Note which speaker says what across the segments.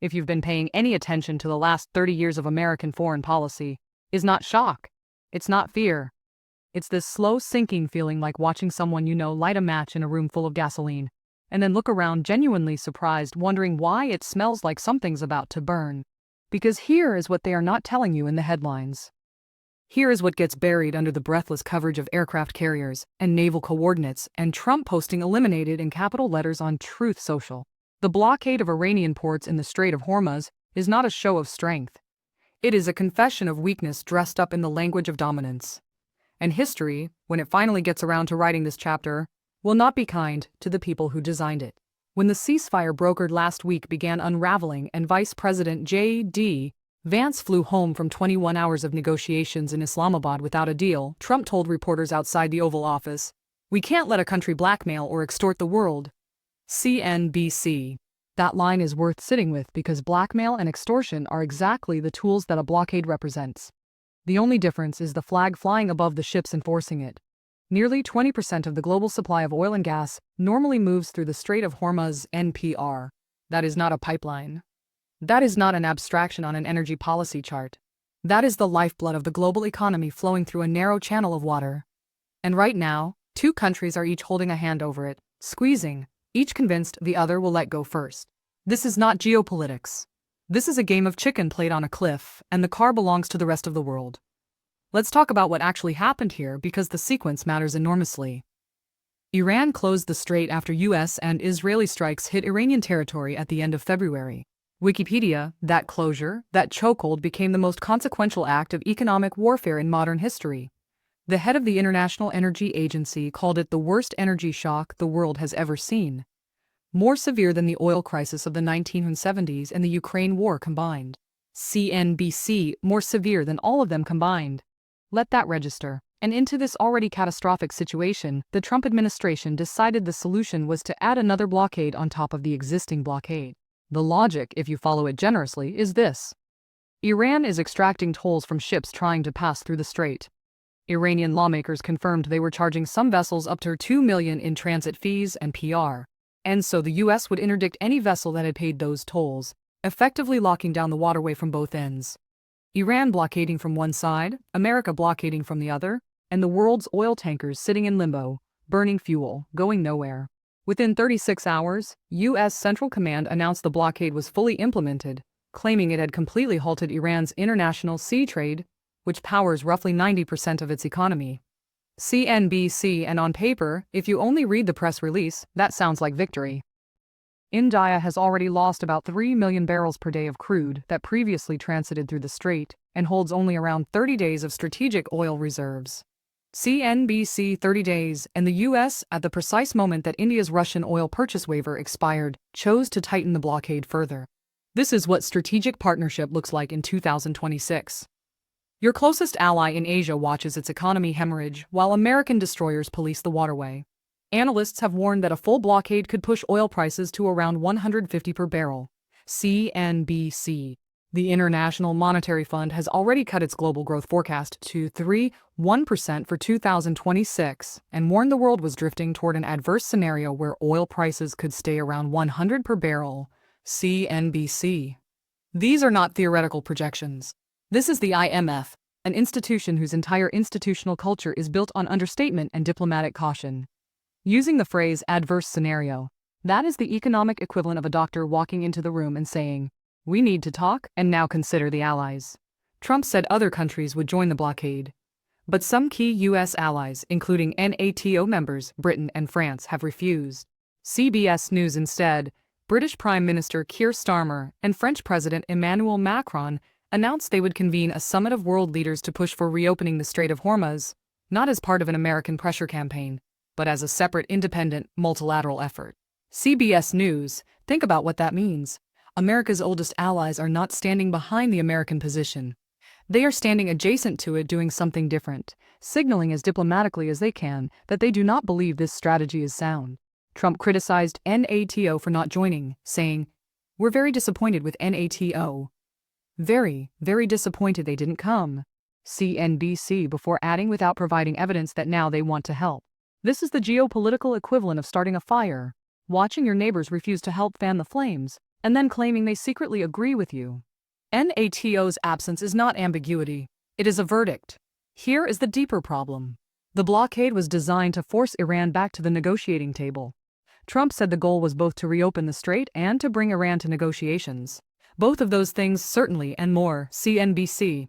Speaker 1: if you've been paying any attention to the last 30 years of American foreign policy, is not shock. It's not fear. It's this slow sinking feeling like watching someone you know light a match in a room full of gasoline, and then look around genuinely surprised, wondering why it smells like something's about to burn. Because here is what they are not telling you in the headlines. Here is what gets buried under the breathless coverage of aircraft carriers and naval coordinates and Trump posting eliminated in capital letters on Truth Social. The blockade of Iranian ports in the Strait of Hormuz is not a show of strength. It is a confession of weakness dressed up in the language of dominance. And history, when it finally gets around to writing this chapter, will not be kind to the people who designed it. When the ceasefire brokered last week began unraveling and Vice President J.D. Vance flew home from 21 hours of negotiations in Islamabad without a deal, Trump told reporters outside the Oval Office, "We can't let a country blackmail or extort the world." CNBC. That line is worth sitting with because blackmail and extortion are exactly the tools that a blockade represents. The only difference is the flag flying above the ships enforcing it. Nearly 20% of the global supply of oil and gas normally moves through the Strait of Hormuz (NPR). That is not a pipeline. That is not an abstraction on an energy policy chart. That is the lifeblood of the global economy flowing through a narrow channel of water. And right now, two countries are each holding a hand over it, squeezing, each convinced the other will let go first. This is not geopolitics. This is a game of chicken played on a cliff, and the car belongs to the rest of the world. Let's talk about what actually happened here because the sequence matters enormously. Iran closed the strait after U.S. and Israeli strikes hit Iranian territory at the end of February. Wikipedia, that closure, that chokehold became the most consequential act of economic warfare in modern history. The head of the International Energy Agency called it the worst energy shock the world has ever seen. More severe than the oil crisis of the 1970s and the Ukraine war combined. CNBC, more severe than all of them combined. Let that register. And into this already catastrophic situation, the Trump administration decided the solution was to add another blockade on top of the existing blockade. The logic, if you follow it generously, is this. Iran is extracting tolls from ships trying to pass through the strait. Iranian lawmakers confirmed they were charging some vessels up to $2 million in transit fees and PR. And so the U.S. would interdict any vessel that had paid those tolls, effectively locking down the waterway from both ends. Iran blockading from one side, America blockading from the other, and the world's oil tankers sitting in limbo, burning fuel, going nowhere. Within 36 hours, U.S. Central Command announced the blockade was fully implemented, claiming it had completely halted Iran's international sea trade, which powers roughly 90% of its economy. CNBC, and on paper, if you only read the press release, that sounds like victory. India has already lost about 3 million barrels per day of crude that previously transited through the strait and holds only around 30 days of strategic oil reserves. CNBC 30 days, and the U.S., at the precise moment that India's Russian oil purchase waiver expired, chose to tighten the blockade further. This is what strategic partnership looks like in 2026. Your closest ally in Asia watches its economy hemorrhage while American destroyers police the waterway. Analysts have warned that a full blockade could push oil prices to around $150 per barrel. CNBC. The International Monetary Fund has already cut its global growth forecast to 3.1% for 2026 and warned the world was drifting toward an adverse scenario where oil prices could stay around $100 per barrel. CNBC. These are not theoretical projections. This is the IMF, an institution whose entire institutional culture is built on understatement and diplomatic caution. Using the phrase adverse scenario, that is the economic equivalent of a doctor walking into the room and saying, "We need to talk and now consider the allies." Trump said other countries would join the blockade. But some key U.S. allies, including NATO members Britain and France, have refused. CBS News instead, British Prime Minister Keir Starmer and French President Emmanuel Macron announced they would convene a summit of world leaders to push for reopening the Strait of Hormuz, not as part of an American pressure campaign, but as a separate, independent, multilateral effort. CBS News, think about what that means. America's oldest allies are not standing behind the American position. They are standing adjacent to it, doing something different, signaling as diplomatically as they can that they do not believe this strategy is sound. Trump criticized NATO for not joining, saying, "We're very disappointed with NATO. Very, very disappointed they didn't come." CNBC, before adding without providing evidence that now they want to help. This is the geopolitical equivalent of starting a fire. Watching your neighbors refuse to help fan the flames, and then claiming they secretly agree with you. NATO's absence is not ambiguity. It is a verdict. Here is the deeper problem. The blockade was designed to force Iran back to the negotiating table. Trump said the goal was both to reopen the strait and to bring Iran to negotiations. Both of those things certainly and more, CNBC.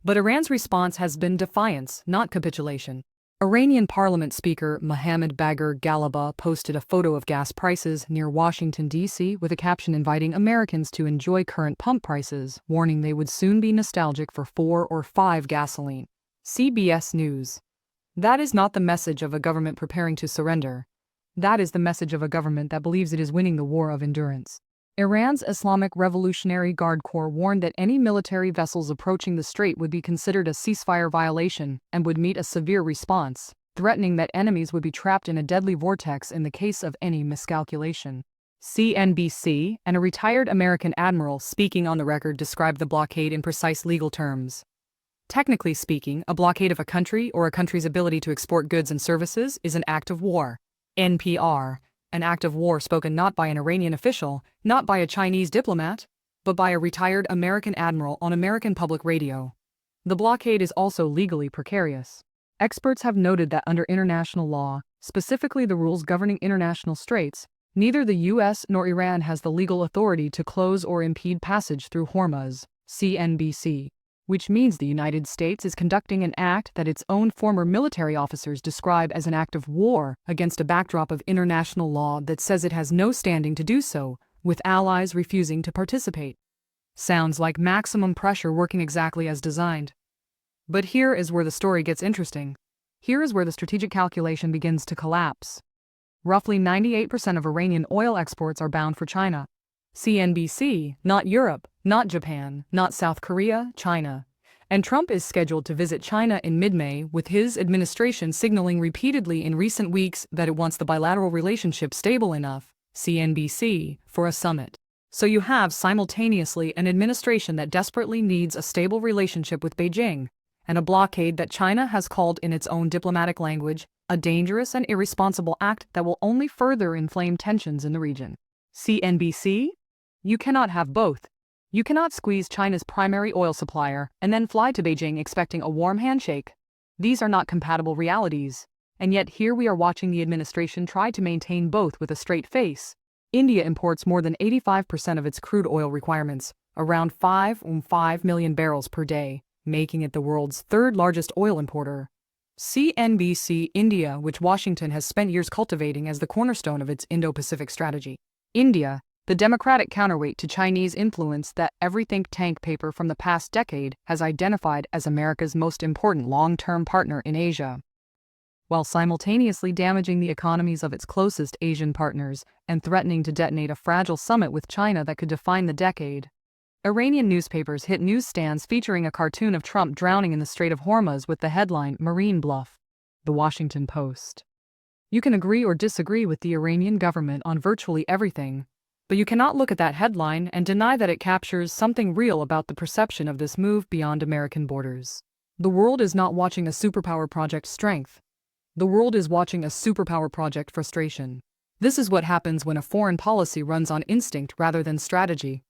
Speaker 1: But Iran's response has been defiance, not capitulation. Iranian Parliament Speaker Mohammad Bagher Ghalibaf posted a photo of gas prices near Washington, D.C. with a caption inviting Americans to enjoy current pump prices, warning they would soon be nostalgic for 4 or 5 gasoline. CBS News. That is not the message of a government preparing to surrender. That is the message of a government that believes it is winning the war of endurance. Iran's Islamic Revolutionary Guard Corps warned that any military vessels approaching the strait would be considered a ceasefire violation and would meet a severe response, threatening that enemies would be trapped in a deadly vortex in the case of any miscalculation. CNBC and a retired American admiral speaking on the record described the blockade in precise legal terms. Technically speaking, a blockade of a country or a country's ability to export goods and services is an act of war. NPR, an act of war spoken not by an Iranian official, not by a Chinese diplomat, but by a retired American admiral on American public radio. The blockade is also legally precarious. Experts have noted that under international law, specifically the rules governing international straits, neither the U.S. nor Iran has the legal authority to close or impede passage through Hormuz, CNBC. Which means the United States is conducting an act that its own former military officers describe as an act of war against a backdrop of international law that says it has no standing to do so, with allies refusing to participate. Sounds like maximum pressure working exactly as designed. But here is where the story gets interesting. Here is where the strategic calculation begins to collapse. Roughly 98% of Iranian oil exports are bound for China. CNBC, not Europe, not Japan, not South Korea, China. And Trump is scheduled to visit China in mid-May, with his administration signaling repeatedly in recent weeks that it wants the bilateral relationship stable enough, CNBC, for a summit. So you have simultaneously an administration that desperately needs a stable relationship with Beijing, and a blockade that China has called in its own diplomatic language a dangerous and irresponsible act that will only further inflame tensions in the region. CNBC? You cannot have both. You cannot squeeze China's primary oil supplier and then fly to Beijing expecting a warm handshake. These are not compatible realities. And yet here we are watching the administration try to maintain both with a straight face. India imports more than 85% of its crude oil requirements, around 5 million barrels per day, making it the world's third largest oil importer. CNBC India, which Washington has spent years cultivating as the cornerstone of its Indo-Pacific strategy. India, the democratic counterweight to Chinese influence that every think tank paper from the past decade has identified as America's most important long-term partner in Asia, while simultaneously damaging the economies of its closest Asian partners and threatening to detonate a fragile summit with China that could define the decade. Iranian newspapers hit newsstands featuring a cartoon of Trump drowning in the Strait of Hormuz with the headline, "Marine Bluff." The Washington Post. You can agree or disagree with the Iranian government on virtually everything, but you cannot look at that headline and deny that it captures something real about the perception of this move beyond American borders. The world is not watching a superpower project strength. The world is watching a superpower project frustration. This is what happens when a foreign policy runs on instinct rather than strategy.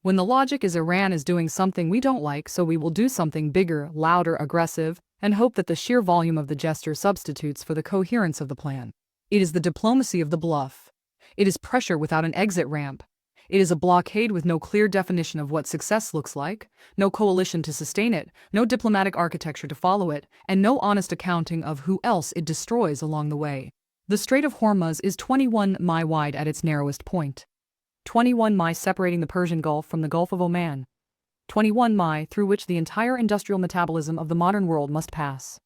Speaker 1: When the logic is Iran is doing something we don't like, so we will do something bigger, louder, aggressive, and hope that the sheer volume of the gesture substitutes for the coherence of the plan. It is the diplomacy of the bluff. It is pressure without an exit ramp. It is a blockade with no clear definition of what success looks like, no coalition to sustain it, no diplomatic architecture to follow it, and no honest accounting of who else it destroys along the way. The Strait of Hormuz is 21 mi wide at its narrowest point. 21 mi separating the Persian Gulf from the Gulf of Oman. 21 mi through which the entire industrial metabolism of the modern world must pass.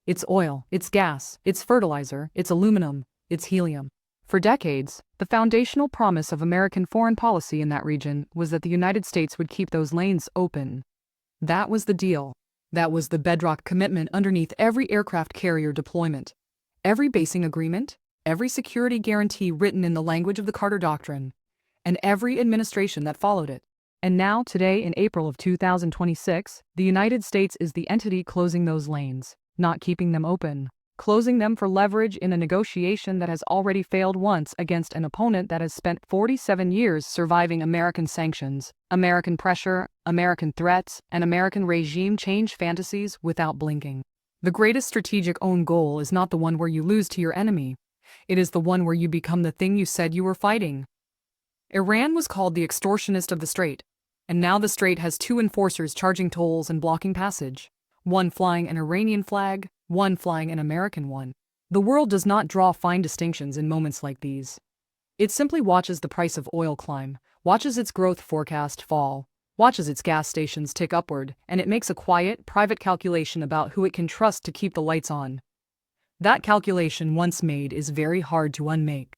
Speaker 1: It's oil, it's gas, it's fertilizer, it's aluminum, it's helium. For decades, the foundational promise of American foreign policy in that region was that the United States would keep those lanes open. That was the deal. That was the bedrock commitment underneath every aircraft carrier deployment, every basing agreement, every security guarantee written in the language of the Carter Doctrine, and every administration that followed it. And now, today in April of 2026, the United States is the entity closing those lanes, not keeping them open. closing them for leverage in a negotiation that has already failed once against an opponent that has spent 47 years surviving American sanctions, American pressure, American threats, and American regime change fantasies without blinking. The greatest strategic own goal is not the one where you lose to your enemy. It is the one where you become the thing you said you were fighting. Iran was called the extortionist of the Strait, and now the Strait has two enforcers charging tolls and blocking passage. One flying an Iranian flag, one flying an American one. The world does not draw fine distinctions in moments like these. It simply watches the price of oil climb, watches its growth forecast fall, watches its gas stations tick upward, and it makes a quiet, private calculation about who it can trust to keep the lights on. That calculation, once made, is very hard to unmake.